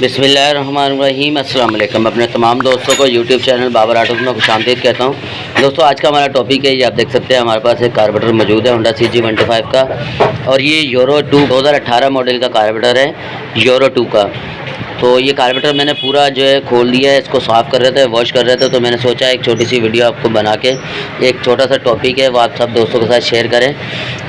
बिस्मिल्लाहिर्रहमानिर्रहीम। अस्सलाम वालेकुम। अपने तमाम दोस्तों को यूट्यूब चैनल बाबर ऑटोज़ में खुशामदीद कहता हूँ। दोस्तों आज का हमारा टॉपिक है, ये आप देख सकते हैं हमारे पास एक कार्बोरेटर मौजूद है होंडा CG125 का, और ये यूरो 2 2018 मॉडल का कार्बोरेटर है, यूरो 2 का। तो ये कार्बोरेटर मैंने पूरा जो है खोल दिया है, इसको साफ़ कर रहे थे, वॉश कर रहे थे, तो मैंने सोचा एक छोटी सी वीडियो आपको बना के एक छोटा सा टॉपिक है वो आप सब दोस्तों के साथ शेयर करें।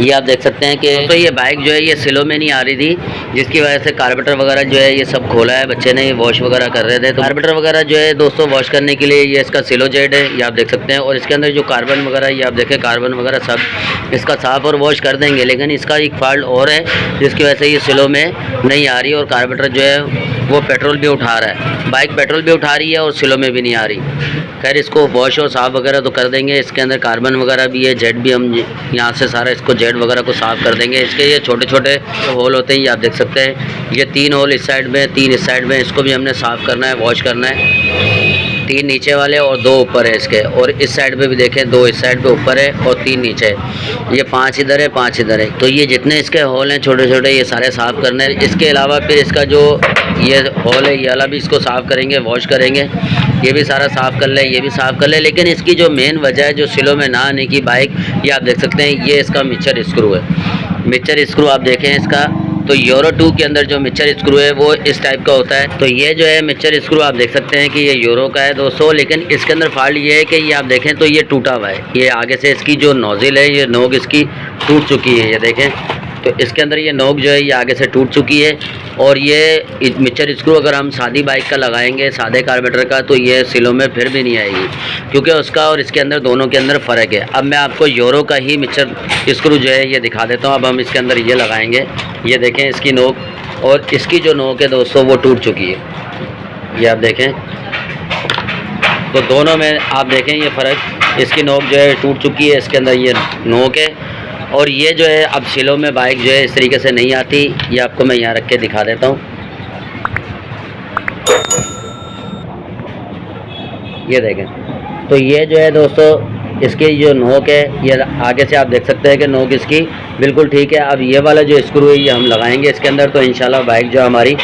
ये आप देख सकते हैं कि तो ये बाइक जो है ये सिलो में नहीं आ रही थी, जिसकी वजह से कार्बोरेटर वगैरह जो है ये सब खोला है बच्चे ने, वॉश वगैरह कर रहे थे। तो कार्बोरेटर वगैरह जो है दोस्तों वॉश करने के लिए ये इसका सिलो जेड है, ये आप देख सकते हैं। और इसके अंदर जो कार्बन वगैरह ये आप देखें, कार्बन वगैरह सब इसका साफ़ और वॉश कर देंगे, लेकिन इसका एक फॉल्ट और है जिसकी वजह से ये सिलो में नहीं आ रही और कार्बोरेटर जो है वो पेट्रोल भी उठा रहा है। बाइक पेट्रोल भी उठा रही है और सिलो में भी नहीं आ रही। खैर इसको वॉश और साफ़ वगैरह तो कर देंगे। इसके अंदर कार्बन वगैरह भी है, जेड भी हम यहाँ से सारा इसको जेड वगैरह को साफ़ कर देंगे। इसके ये छोटे छोटे होल होते हैं, ये आप देख सकते हैं, ये 3 होल इस साइड में, 3 इस साइड में, इसको भी हमने साफ़ करना है, वॉश करना है। 3 नीचे वाले और 2 ऊपर है इसके, और इस साइड पे भी देखें 2 इस साइड पे ऊपर है और 3 नीचे है। ये 5 इधर है, 5 इधर है। तो ये जितने इसके होल हैं छोटे छोटे ये सारे साफ़ करने हैं। इसके अलावा फिर इसका जो ये होल है ये वाला भी इसको साफ़ करेंगे, वॉश करेंगे, ये भी सारा साफ़ कर ले, ये भी साफ़ कर ले। लेकिन इसकी जो मेन वजह है जो सिलो में ना आने की बाइक, ये आप देख सकते हैं, ये इसका मिक्सर स्क्रू है। मिक्सर स्क्रू आप देखें इसका, तो यूरो 2 के अंदर जो मिक्सर स्क्रू है वो इस टाइप का होता है। तो ये जो है मिक्सर स्क्रू आप देख सकते हैं कि ये यूरो का है दोस्तों, लेकिन इसके अंदर फॉल्ट ये है कि ये आप देखें तो ये टूटा हुआ है। ये आगे से इसकी जो नोज़िल है, ये नोक इसकी टूट चुकी है, ये देखें। तो इसके अंदर ये नोक जो है ये आगे से टूट चुकी है। और ये मिक्सर स्क्रू अगर हम सादी बाइक का लगाएंगे, सादे कार्बोरेटर का, तो ये सिलो में फिर भी नहीं आएगी, क्योंकि उसका और इसके अंदर दोनों के अंदर फ़र्क है। अब मैं आपको यूरो का ही मिक्सर स्क्रू जो है ये दिखा देता हूँ। अब हम इसके अंदर ये लगाएंगे, ये देखें इसकी नोक, और इसकी जो नोक है दोस्तों वो टूट चुकी है, ये आप देखें। तो दोनों में आप देखें ये फ़र्क, इसकी नोक जो है टूट चुकी है, इसके अंदर ये नोक है। और ये जो है अब सिलो में बाइक जो है इस तरीके से नहीं आती। ये आपको मैं यहाँ रख के दिखा देता हूँ, ये देखें। तो ये जो है दोस्तों इसकी जो नोक है ये आगे से आप देख सकते हैं कि नोक इसकी बिल्कुल ठीक है। अब ये वाला जो स्क्रू है ये हम लगाएंगे इसके अंदर, तो इंशाल्लाह बाइक जो हमारी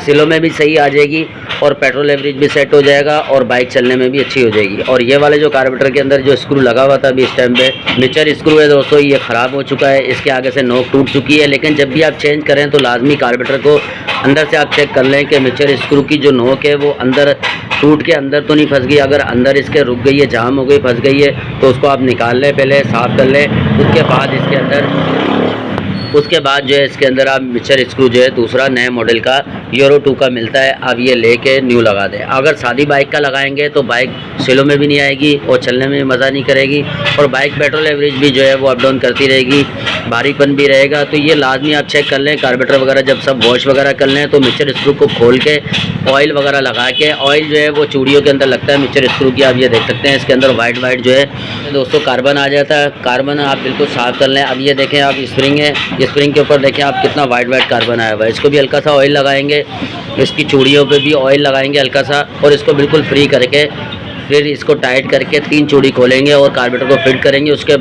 सिलो में भी सही आ जाएगी और पेट्रोल एवरेज भी सेट हो जाएगा और बाइक चलने में भी अच्छी हो जाएगी। और ये वाले जो कार्बोरेटर के अंदर जो स्क्रू लगा हुआ था अभी इस टाइम पे, मिक्सर स्क्रू है दोस्तों, ये ख़राब हो चुका है, इसके आगे से नोक टूट चुकी है। लेकिन जब भी आप चेंज करें तो लाजमी कार्बोरेटर को अंदर से आप चेक कर लें कि मिक्सर स्क्रू की जो नोक है वो अंदर टूट के अंदर तो नहीं फंस गई। अगर अंदर इसके रुक गई है, जाम हो गई, फंस गई है, तो उसको आप निकाल लें, पहले साफ़ कर लें। उसके बाद जो है इसके अंदर आप मिक्सर स्क्रू जो है दूसरा नए मॉडल का यूरो 2 का मिलता है, अब ये लेके न्यू लगा दें। अगर सादी बाइक का लगाएंगे तो बाइक सिलो में भी नहीं आएगी और चलने में मज़ा नहीं करेगी, और बाइक पेट्रोल एवरेज भी जो है वो अप डाउन करती रहेगी, भारीपन भी रहेगा। तो ये लाजमी आप चेक कर लें, कार्बोरेटर वगैरह जब सब वॉश वगैरह कर लें तो मिक्सर स्क्रू को खोल के ऑयल वगैरह लगा के, ऑयल जो है वो चूड़ियों के अंदर लगता है मिक्सर स्क्रू की, आप ये देख सकते हैं इसके अंदर वाइट जो है दोस्तों कार्बन आ जाता है। कार्बन आप बिल्कुल साफ़ कर लें। अब ये देखें आप स्प्रिंग है, स्प्रिंग के ऊपर देखें आप कितना वाइट कार्बन आया हुआ है। इसको भी हल्का सा ऑयल लगाएंगे, इसकी चूड़ियों पे भी ऑयल लगाएंगे हल्का सा, और इसको बिल्कुल फ्री करके फिर इसको टाइट करके 3 चूड़ी खोलेंगे और कार्बोरेटर को फिट करेंगे। उसके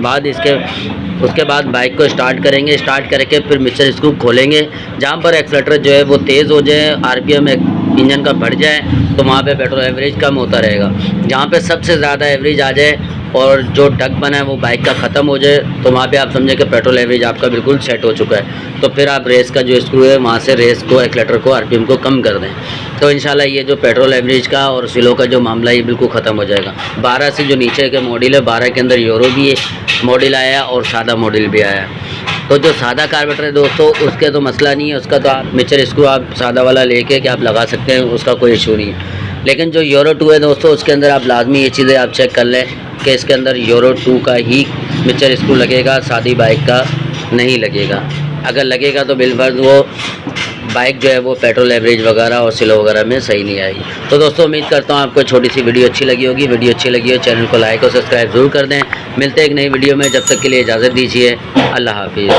बाद बाइक को स्टार्ट करेंगे, स्टार्ट करके फिर मिक्सर स्क्रू खोलेंगे। जहाँ पर एक्सीलरेटर जो है वो तेज़ हो जाए, RPM इंजन का बढ़ जाए, तो वहाँ पे पेट्रोल एवरेज कम होता रहेगा। जहाँ पे सबसे ज़्यादा एवरेज आ जाए और जो ढक बना है वो बाइक का ख़त्म हो जाए, तो वहाँ पे आप समझें कि पेट्रोल एवरेज आपका बिल्कुल सेट हो चुका है। तो फिर आप रेस का जो स्क्रू है वहाँ से रेस को, एक्सीलरेटर को, RPM को कम कर दें, तो इंशाल्लाह ये जो पेट्रोल एवरेज का और सिलो का जो मामला ये बिल्कुल ख़त्म हो जाएगा। 12 से जो नीचे के मॉडल है, 12 के अंदर यूरो भी मॉडल आया और सादा मॉडल भी आया। तो जो सादा कार्बोरेटर है दोस्तों उसके तो मसला नहीं है, उसका तो आप मिक्सर स्क्रू आप सादा वाला लेके कि आप लगा सकते हैं, उसका कोई इशू नहीं है। लेकिन जो यूरो 2 है दोस्तों उसके अंदर आप लाजमी ये चीज़ें आप चेक कर लें कि इसके अंदर यूरो 2 का ही मिक्सर स्क्रू लगेगा, सादी बाइक का नहीं लगेगा। अगर लगेगा तो बिलफर्ज वो बाइक जो है वो पेट्रोल एवरेज वगैरह और सिलो वगैरह में सही नहीं आएगी। तो दोस्तों उम्मीद करता हूँ आपको छोटी सी वीडियो अच्छी लगी होगी। वीडियो अच्छी लगी हो चैनल को लाइक और सब्सक्राइब ज़रूर कर दें। मिलते हैं एक नई वीडियो में, जब तक के लिए इजाज़त दीजिए। अल्लाह हाफिज़।